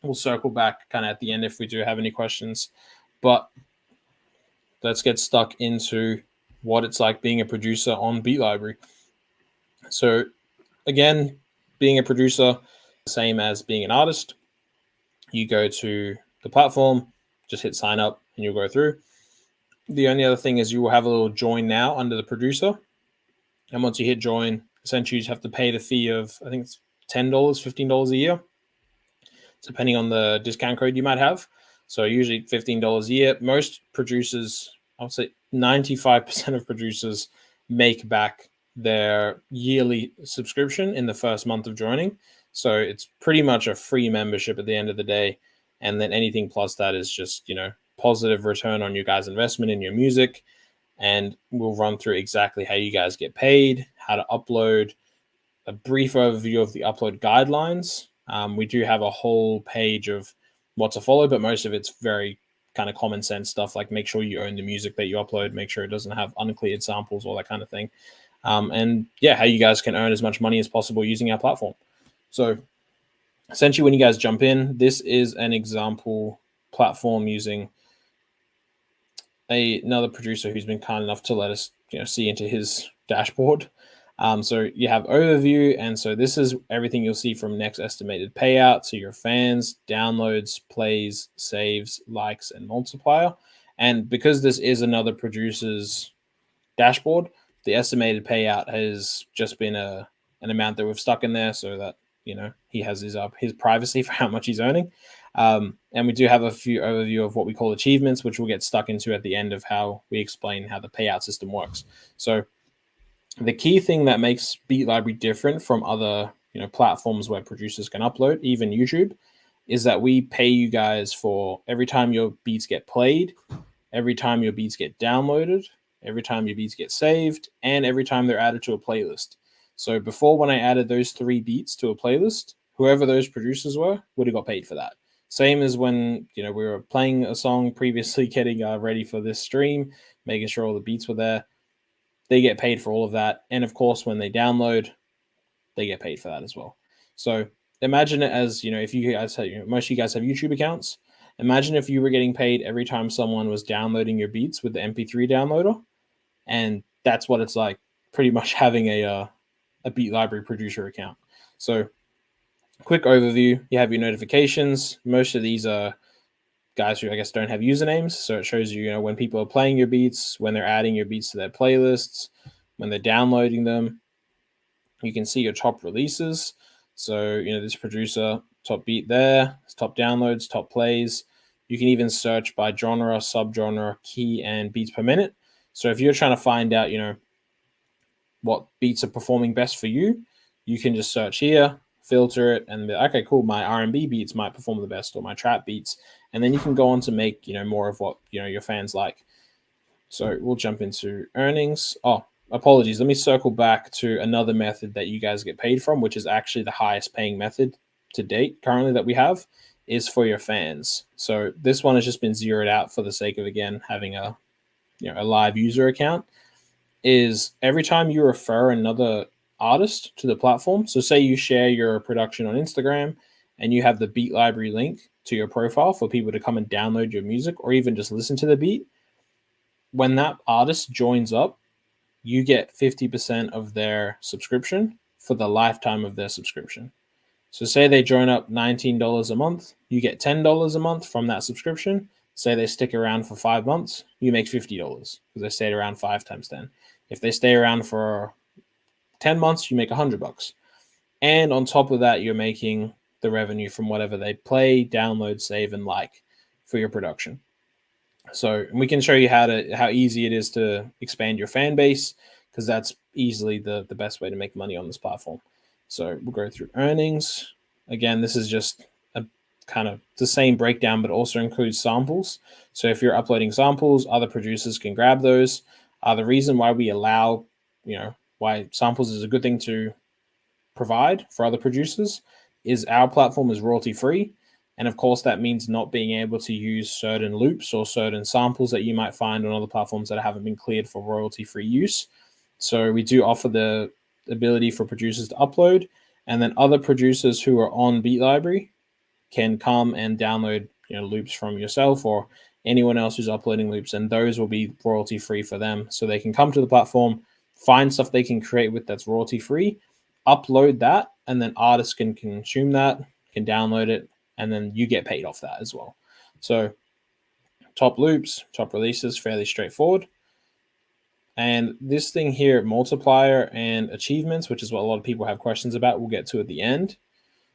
we'll circle back kind of at the end if we do have any questions. But let's get stuck into what it's like being a producer on Beat Library. So again, being a producer, same as being an artist. You go to the platform, just hit sign up, and you'll go through. The only other thing is you will have a little join now under the producer. And once you hit join, essentially you just have to pay the fee of, I think it's $10, $15 a year, depending on the discount code you might have. So usually $15 a year. Most producers, I would say 95% of producers make back their yearly subscription in the first month of joining. So it's pretty much a free membership at the end of the day. And then anything plus that is just, positive return on your guys' investment in your music. And we'll run through exactly how you guys get paid, how to upload, a brief overview of the upload guidelines. We do have a whole page of what to follow, but most of it's very kind of common sense stuff, like make sure you own the music that you upload, make sure it doesn't have uncleared samples, all that kind of thing. And yeah, how you guys can earn as much money as possible using our platform. So essentially, when you guys jump in, this is an example platform using another producer who's been kind enough to let us see into his dashboard. So you have overview, and so this is everything you'll see from next estimated payout to your fans, downloads, plays, saves, likes, and multiplier. And because this is another producer's dashboard, the estimated payout has just been an amount that we've stuck in there so that he has his privacy for how much he's earning. And we do have a few overview of what we call achievements, which we'll get stuck into at the end of how we explain how the payout system works. So the key thing that makes Beat Library different from other platforms where producers can upload, even YouTube, is that we pay you guys for every time your beats get played, every time your beats get downloaded, every time your beats get saved, and every time they're added to a playlist. So before, when I added those 3 beats to a playlist, whoever those producers were would have got paid for that. Same as when we were playing a song previously, getting ready for this stream, making sure all the beats were there. They get paid for all of that. And of course, when they download, they get paid for that as well. So imagine it as, if you guys have, most of you guys have YouTube accounts. Imagine if you were getting paid every time someone was downloading your beats with the MP3 downloader. And that's what it's like, pretty much having a Beat Library producer account. So quick overview, you have your notifications. Most of these are guys who I guess don't have usernames. So it shows you, when people are playing your beats, when they're adding your beats to their playlists, when they're downloading them. You can see your top releases. So, this producer, top beat there, top downloads, top plays. You can even search by genre, subgenre, key, and beats per minute. So if you're trying to find out, what beats are performing best for you, you can just search here, filter it, and be, okay, cool, my R&B beats might perform the best, or my trap beats, and then you can go on to make more of what your fans like. So we'll jump into earnings. Oh, apologies. Let me circle back to another method that you guys get paid from, which is actually the highest paying method to date currently that we have, is for your fans. So this one has just been zeroed out for the sake of, again, having a live user account. Is every time you refer another artist to the platform, so say you share your production on Instagram and you have the beat library link to your profile for people to come and download your music or even just listen to the beat, when that artist joins up, you get 50% of their subscription for the lifetime of their subscription. So say they join up $19 a month, you get $10 a month from that subscription. Say they stick around for 5 months, you make $50 because they stayed around 5 times 10. If they stay around for 10 months, you make $100. And on top of that, you're making the revenue from whatever they play, download, save, and like for your production. So we can show you how easy it is to expand your fan base, because that's easily the best way to make money on this platform. So we'll go through earnings. Again, this is just a kind of the same breakdown, but also includes samples. So if you're uploading samples, other producers can grab those. The reason why we allow, why samples is a good thing to provide for other producers is our platform is royalty free. And of course, that means not being able to use certain loops or certain samples that you might find on other platforms that haven't been cleared for royalty free use. So we do offer the ability for producers to upload, and then other producers who are on Beat Library can come and download loops from yourself or anyone else who's uploading loops, and those will be royalty free for them. So they can come to the platform, find stuff they can create with that's royalty free, upload that, and then artists can consume that, can download it, and then you get paid off that as well. So top loops, top releases, fairly straightforward. And this thing here, multiplier and achievements, which is what a lot of people have questions about, we'll get to at the end.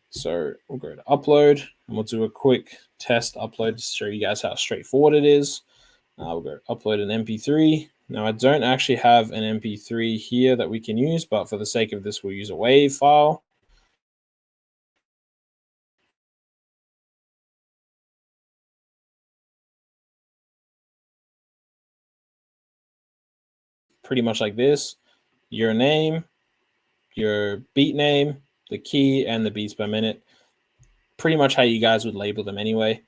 So we'll go to upload, and we'll do a quick test upload to show you guys how straightforward it is. We'll go upload an MP3. Now, I don't actually have an MP3 here that we can use, but for the sake of this, we'll use a WAV file. Pretty much like this: your name, your beat name, the key, and the beats per minute. Pretty much how you guys would label them anyway.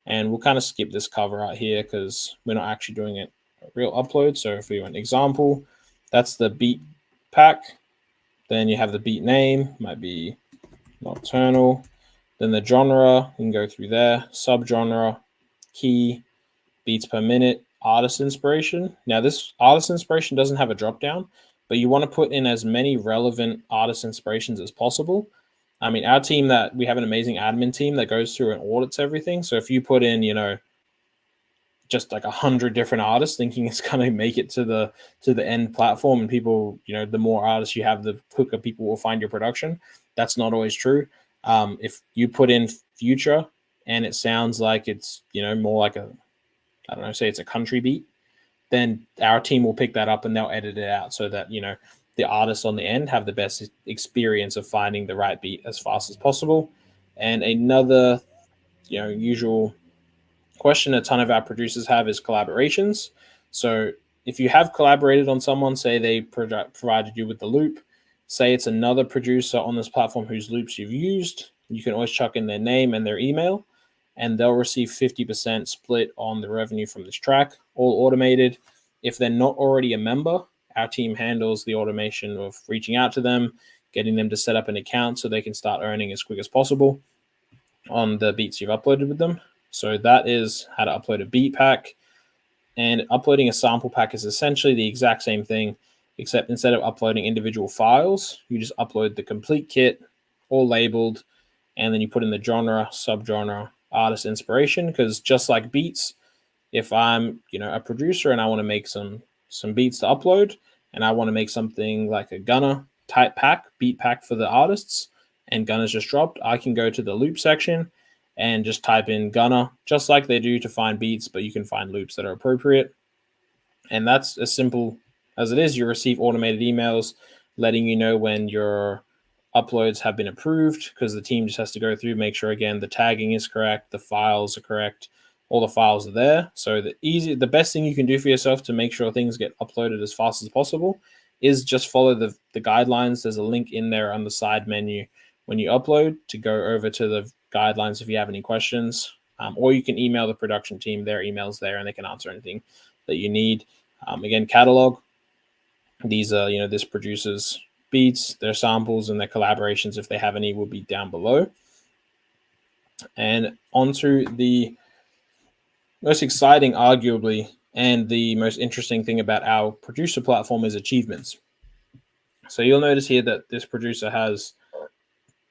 And we'll kind of skip this cover out here because we're not actually doing it a real upload. So if we want example, that's the beat pack. Then you have the beat name, might be nocturnal. Then the genre, you can go through there, subgenre, key, beats per minute, artist inspiration. Now this artist inspiration doesn't have a drop down, but you want to put in as many relevant artist inspirations as possible. I mean, our team, that we have an amazing admin team that goes through and audits everything. So if you put in, just like 100 different artists thinking it's going to make it to the end platform, and people, the more artists you have, the quicker people will find your production. That's not always true. If you put in Future and it sounds like it's, more like say it's a country beat, then our team will pick that up and they'll edit it out so that, the artists on the end have the best experience of finding the right beat as fast as possible. And another, usual question a ton of our producers have is collaborations. So if you have collaborated on someone, say they provided you with the loop, say it's another producer on this platform whose loops you've used, you can always chuck in their name and their email, and they'll receive 50% split on the revenue from this track, all automated. If they're not already a member, our team handles the automation of reaching out to them, getting them to set up an account so they can start earning as quick as possible on the beats you've uploaded with them. So that is how to upload a beat pack. And uploading a sample pack is essentially the exact same thing, except instead of uploading individual files, you just upload the complete kit, all labeled, and then you put in the genre, subgenre, artist inspiration. Because just like beats, if I'm a producer and I want to make some beats to upload, and I want to make something like a Gunna type pack, beat pack for the artists, and Gunna's just dropped, I can go to the loop section and just type in Gunner, just like they do to find beats, but you can find loops that are appropriate. And that's as simple as it is. You receive automated emails letting you know when your uploads have been approved, because the team just has to go through, make sure again the tagging is correct, the files are correct, all the files are there. So the best thing you can do for yourself to make sure things get uploaded as fast as possible is just follow the guidelines. There's a link in there on the side menu when you upload to go over to the guidelines if you have any questions, or you can email the production team. Their email's there and they can answer anything that you need. Again, catalog. These are, this producer's beats, their samples, and their collaborations, if they have any, will be down below. And onto the most exciting, arguably, and the most interesting thing about our producer platform is achievements. So you'll notice here that this producer has,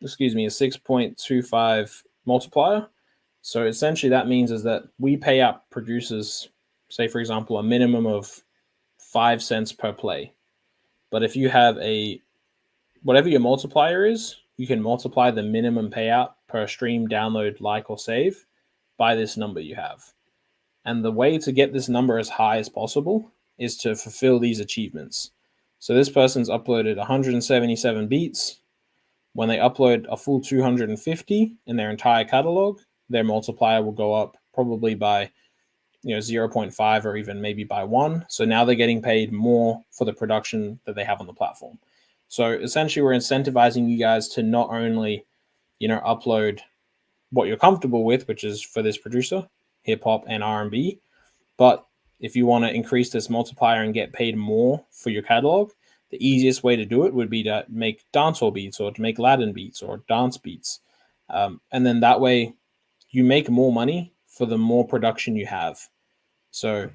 a 6.25 multiplier. So essentially that means is that we pay out producers, say for example, a minimum of 5 cents per play. But if you have whatever your multiplier is, you can multiply the minimum payout per stream, download, like, or save by this number you have. And the way to get this number as high as possible is to fulfill these achievements. So this person's uploaded 177 beats. When they upload a full 250 in their entire catalog, their multiplier will go up probably by 0.5 or even maybe by 1. So now they're getting paid more for the production that they have on the platform. So essentially we're incentivizing you guys to not only, upload what you're comfortable with, which is for this producer, hip hop and R&B, but if you want to increase this multiplier and get paid more for your catalog, the easiest way to do it would be to make dancehall beats or to make Latin beats or dance beats. And then that way you make more money for the more production you have. So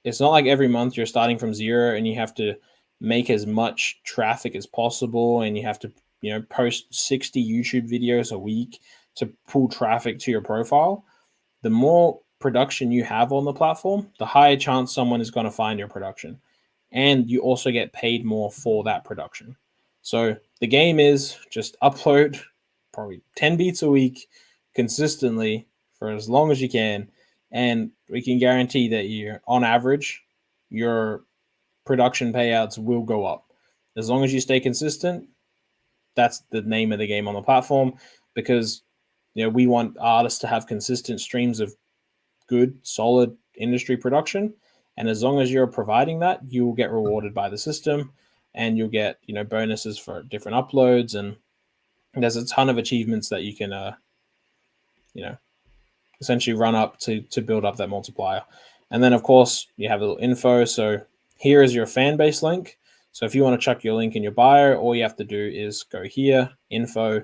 it's not like every month you're starting from zero and you have to make as much traffic as possible and you have to, post 60 YouTube videos a week to pull traffic to your profile. The more production you have on the platform, the higher chance someone is going to find your production. And you also get paid more for that production. So the game is just upload probably 10 beats a week consistently for as long as you can. And we can guarantee that on average, your production payouts will go up. As long as you stay consistent, that's the name of the game on the platform, because we want artists to have consistent streams of good, solid industry production. And as long as you're providing that, you will get rewarded by the system and you'll get, bonuses for different uploads. And there's a ton of achievements that you can, essentially run up to build up that multiplier. And then, of course, you have a little info. So here is your fan base link. So if you want to chuck your link in your bio, all you have to do is go here, info,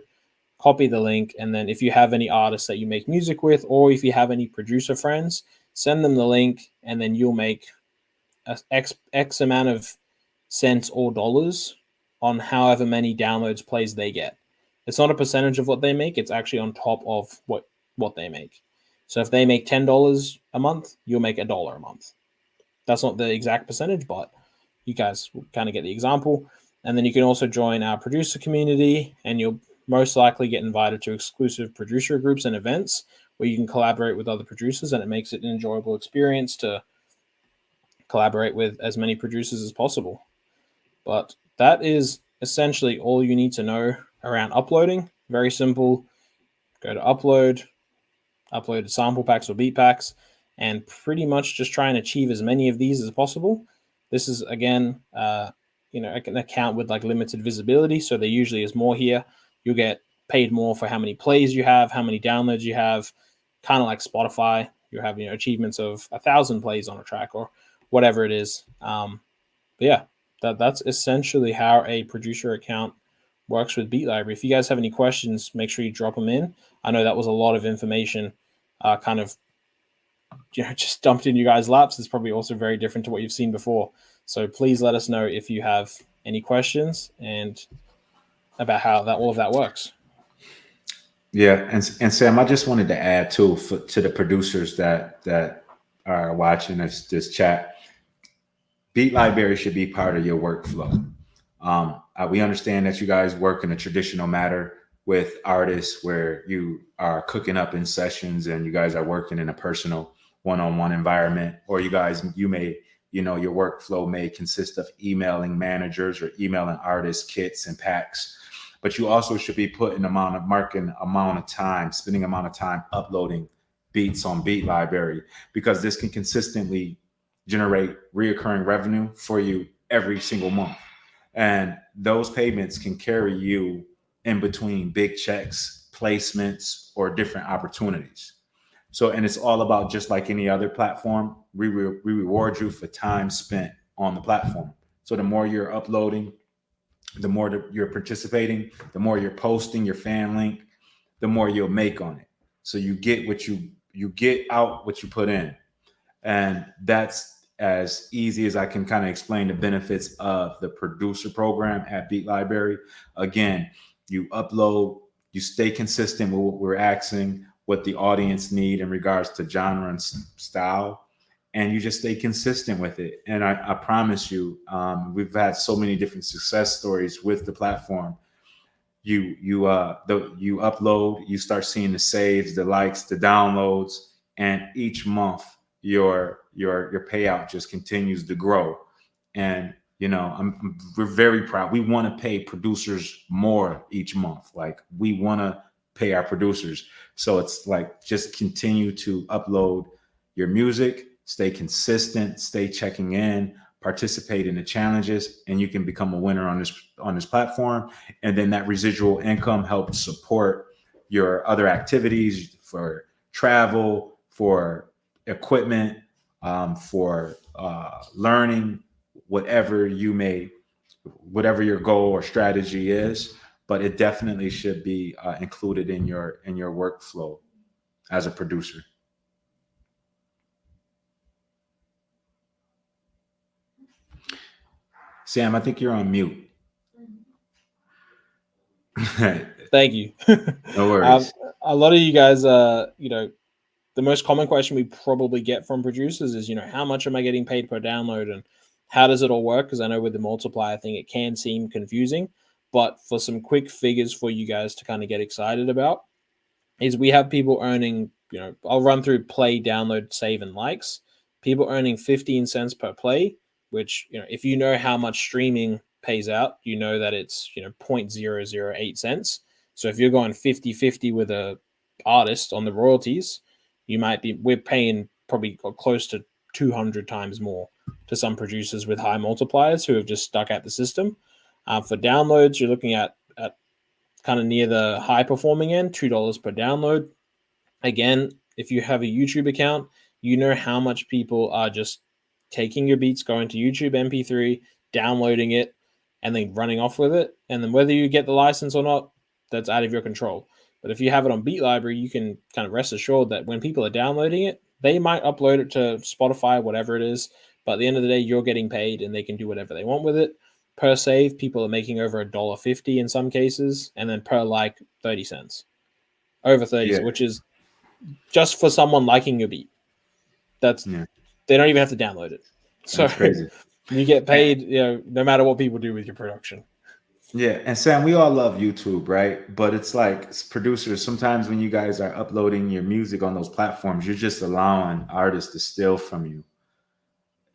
copy the link. And then if you have any artists that you make music with, or if you have any producer friends, send them the link, and then you'll make X amount of cents or dollars on however many downloads, plays they get. It's not a percentage of what they make. It's actually on top of what they make. So if they make $10 a month, you'll make $1 a month. That's not the exact percentage, but you guys will kind of get the example. And then you can also join our producer community, and you'll most likely get invited to exclusive producer groups and events where you can collaborate with other producers, and it makes it an enjoyable experience to collaborate with as many producers as possible. But that is essentially all you need to know around uploading. Very simple. Go to upload sample packs or beat packs, and pretty much just try and achieve as many of these as possible. This is, again, an account with like limited visibility, so there usually is more here. You'll get paid more for how many plays you have, how many downloads you have, kind of like Spotify. You have achievements of 1,000 plays on a track or whatever it is. But yeah, that's essentially how a producer account works with Beat Library. If you guys have any questions, make sure you drop them in. I know that was a lot of information, kind of just dumped in you guys' laps. It's probably also very different to what you've seen before. So please let us know if you have any questions and about how all of that works. Yeah, and Sam, I just wanted to add too to the producers that are watching this chat. Beat Library should be part of your workflow. We understand that you guys work in a traditional manner with artists where you are cooking up in sessions and you guys are working in a personal one-on-one environment, or you may, your workflow may consist of emailing managers or emailing artists kits and packs, but you also should be putting spending amount of time uploading beats on Beat Library, because this can consistently generate reoccurring revenue for you every single month. And those payments can carry you in between big checks, placements, or different opportunities. So, and it's all about, just like any other platform, we reward you for time spent on the platform. So the more you're uploading, the more that you're participating, the more you're posting your fan link, the more you'll make on it. So you get you get out what you put in. And that's as easy as I can kind of explain the benefits of the producer program at Beat Library. Again, you upload, you stay consistent with what we're asking, what the audience need in regards to genre and style, and you just stay consistent with it. And I promise you, we've had so many different success stories with the platform. You upload, you start seeing the saves, the likes, the downloads, and each month your payout just continues to grow. And we're very proud. We want to pay producers more each month. Like, we want to pay our producers. So it's like, just continue to upload your music, stay consistent, stay checking in, participate in the challenges, and you can become a winner on this platform. And then that residual income helps support your other activities, for travel, for equipment, for learning, whatever your goal or strategy is. But it definitely should be included in your workflow as a producer. Sam, I think you're on mute. Thank you. No worries. A lot of you guys, the most common question we probably get from producers is, how much am I getting paid per download, and how does it all work? Because I know with the multiplier thing, it can seem confusing. But for some quick figures for you guys to kind of get excited about, is we have people earning, I'll run through play, download, save, and likes. People earning 15 cents per play, which, if you know how much streaming pays out, you know that it's, 0.008 cents. So if you're going 50-50 with a artist on the royalties, we're paying probably close to 200 times more to some producers with high multipliers who have just stuck at the system. For downloads, you're looking at kind of near the high performing end, $2 per download. Again, if you have a YouTube account, you know how much people are just taking your beats, going to YouTube MP3, downloading it, and then running off with it. And then whether you get the license or not, that's out of your control. But if you have it on Beat Library, you can kind of rest assured that when people are downloading it, they might upload it to Spotify, whatever it is. But at the end of the day, you're getting paid and they can do whatever they want with it. Per save, people are making over $1.50 in some cases, and then per like 30 cents. Over 30, which is just for someone liking your beat. They don't even have to download it. So you get paid, no matter what people do with your production. Yeah, and Sam, we all love YouTube, right? But it's like, producers, sometimes when you guys are uploading your music on those platforms, you're just allowing artists to steal from you.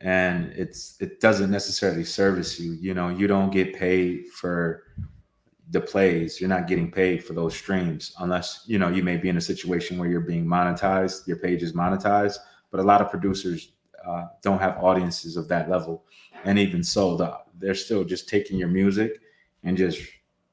And it doesn't necessarily service you. You don't get paid for the plays. You're not getting paid for those streams unless, you may be in a situation where you're being monetized, your page is monetized. But a lot of producers don't have audiences of that level. And even so, they're still just taking your music and just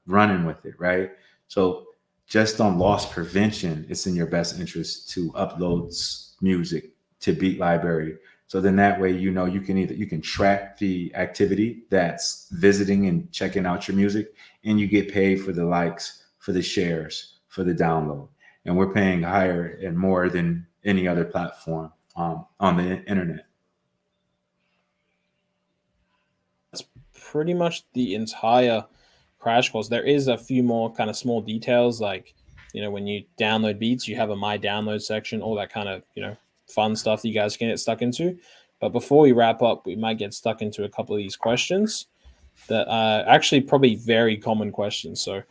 running with it, right? So just on loss prevention, it's in your best interest to upload music to Beat Library. So then that way, you can track the activity that's visiting and checking out your music, and you get paid for the likes, for the shares, for the download. And we're paying higher and more than any other platform on the internet. That's pretty much the entire crash course. There is a few more kind of small details, like, when you download beats, you have a My Download section, all that kind of, fun stuff that you guys can get stuck into. But before we wrap up, we might get stuck into a couple of these questions that are actually probably very common questions. So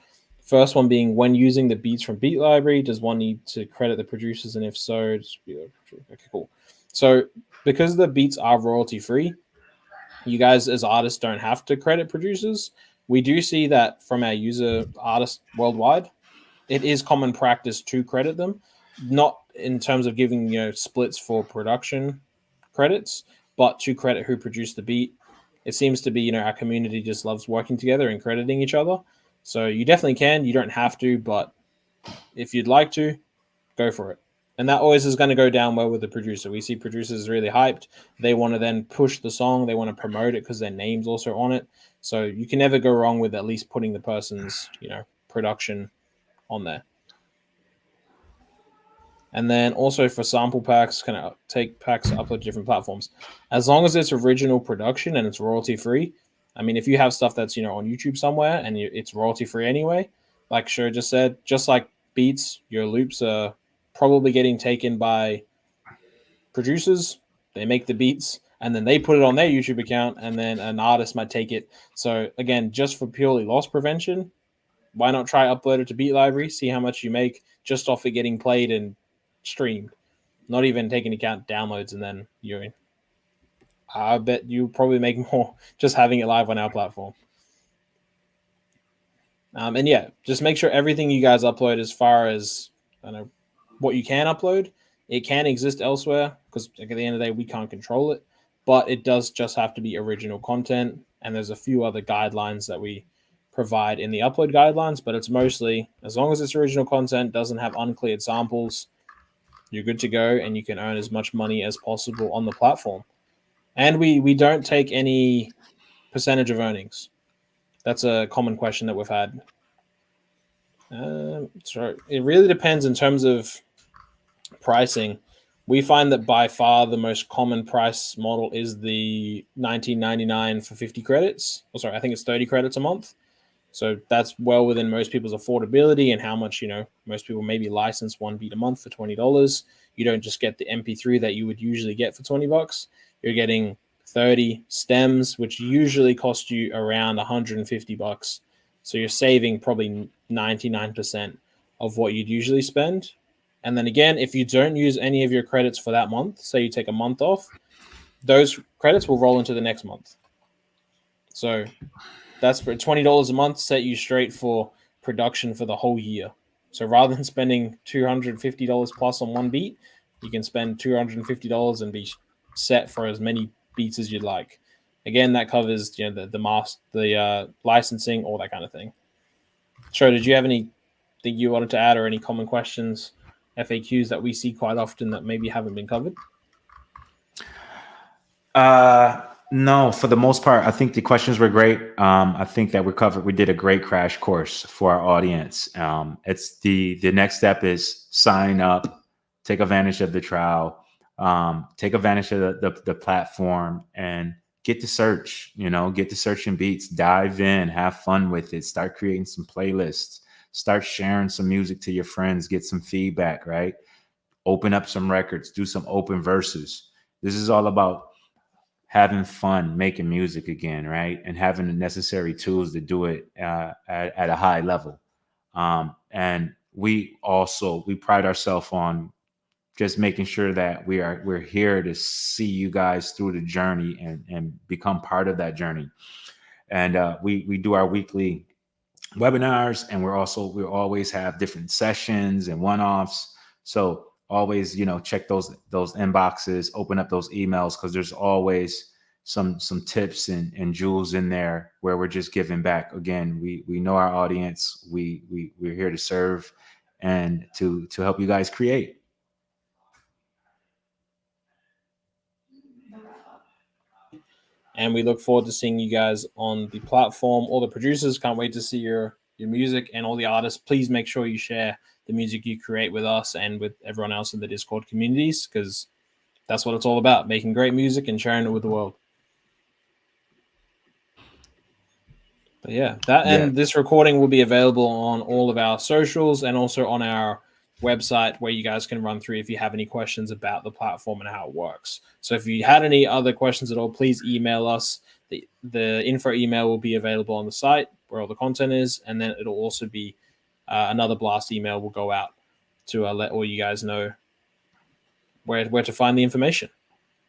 First one being, when using the beats from Beat Library, does one need to credit the producers? And if so, okay, cool. So because the beats are royalty free, you guys as artists don't have to credit producers. We do see that from our user artists worldwide. It is common practice to credit them, not in terms of giving splits for production credits, but to credit who produced the beat. It seems to be our community just loves working together and crediting each other. So you definitely can. You don't have to, but if you'd like to, go for it. And that always is going to go down well with the producer. We see producers really hyped. They want to then push the song. They want to promote it because their name's also on it. So you can never go wrong with at least putting the person's, production on there. And then also for sample packs, kind of take packs to upload to different platforms. As long as it's original production and it's royalty free. I mean, if you have stuff that's on YouTube somewhere and it's royalty free anyway, like Sure just said, just like beats, your loops are probably getting taken by producers. They make the beats and then they put it on their YouTube account, and then an artist might take it. So again, just for purely loss prevention, why not try upload it to Beat Library, see how much you make just off it getting played and streamed, not even taking account downloads, and then I bet you probably make more just having it live on our platform. And yeah, just make sure everything you guys upload, as far as what you can upload, it can exist elsewhere, because at the end of the day we can't control it, but it does just have to be original content. And there's a few other guidelines that we provide in the upload guidelines, but it's mostly, as long as it's original content, doesn't have uncleared samples, you're good to go, and you can earn as much money as possible on the platform. And we don't take any percentage of earnings. That's a common question that we've had. So it really depends in terms of pricing. We find that by far the most common price model is the $19.99 for 50 credits. Oh, sorry, I think it's 30 credits a month. So that's well within most people's affordability and how much, most people maybe license one beat a month for $20. You don't just get the MP3 that you would usually get for $20. You're getting 30 stems, which usually cost you around $150. So you're saving probably 99% of what you'd usually spend. And then again, if you don't use any of your credits for that month, say you take a month off, those credits will roll into the next month. So that's for $20 a month, set you straight for production for the whole year. So rather than spending $250 plus on one beat, you can spend $250 and be set for as many beats as you'd like. Again, that covers the licensing, all that kind of thing. Sure, did you have anything you wanted to add, or any common questions, FAQs that we see quite often that maybe haven't been covered? No, for the most part, I think the questions were great. I think that we did a great crash course for our audience. It's the next step is sign up, take advantage of the trial, take advantage of the platform, and get to search, get to searching beats, dive in, have fun with it, start creating some playlists, start sharing some music to your friends, get some feedback, right? Open up some records, do some open verses. This is all about having fun, making music again, right? And having the necessary tools to do it at a high level. And we pride ourselves on just making sure that we're here to see you guys through the journey and become part of that journey. And we do our weekly webinars, and we always have different sessions and one-offs. So always, check those inboxes, open up those emails, because there's always some tips and jewels in there where we're just giving back. Again, we know our audience. We're here to serve and to help you guys create. And we look forward to seeing you guys on the platform. All the producers can't wait to see your music, and all the artists. Please make sure you share the music you create with us and with everyone else in the Discord communities, because that's what it's all about, making great music and sharing it with the world. But yeah, and this recording will be available on all of our socials and also on our website, where you guys can run through if you have any questions about the platform and how it works. So if you had any other questions at all, please email us. The info email will be available on the site where all the content is, and then it'll also be another blast email will go out to let all you guys know where to find the information.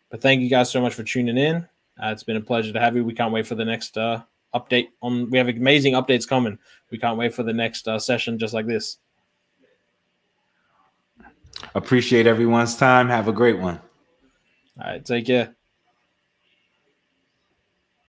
But thank you guys so much for tuning in. It's been a pleasure to have you. We can't wait for the next update on. We have amazing updates coming. We can't wait for the next session just like this. Appreciate everyone's time. Have a great one. All right, take care.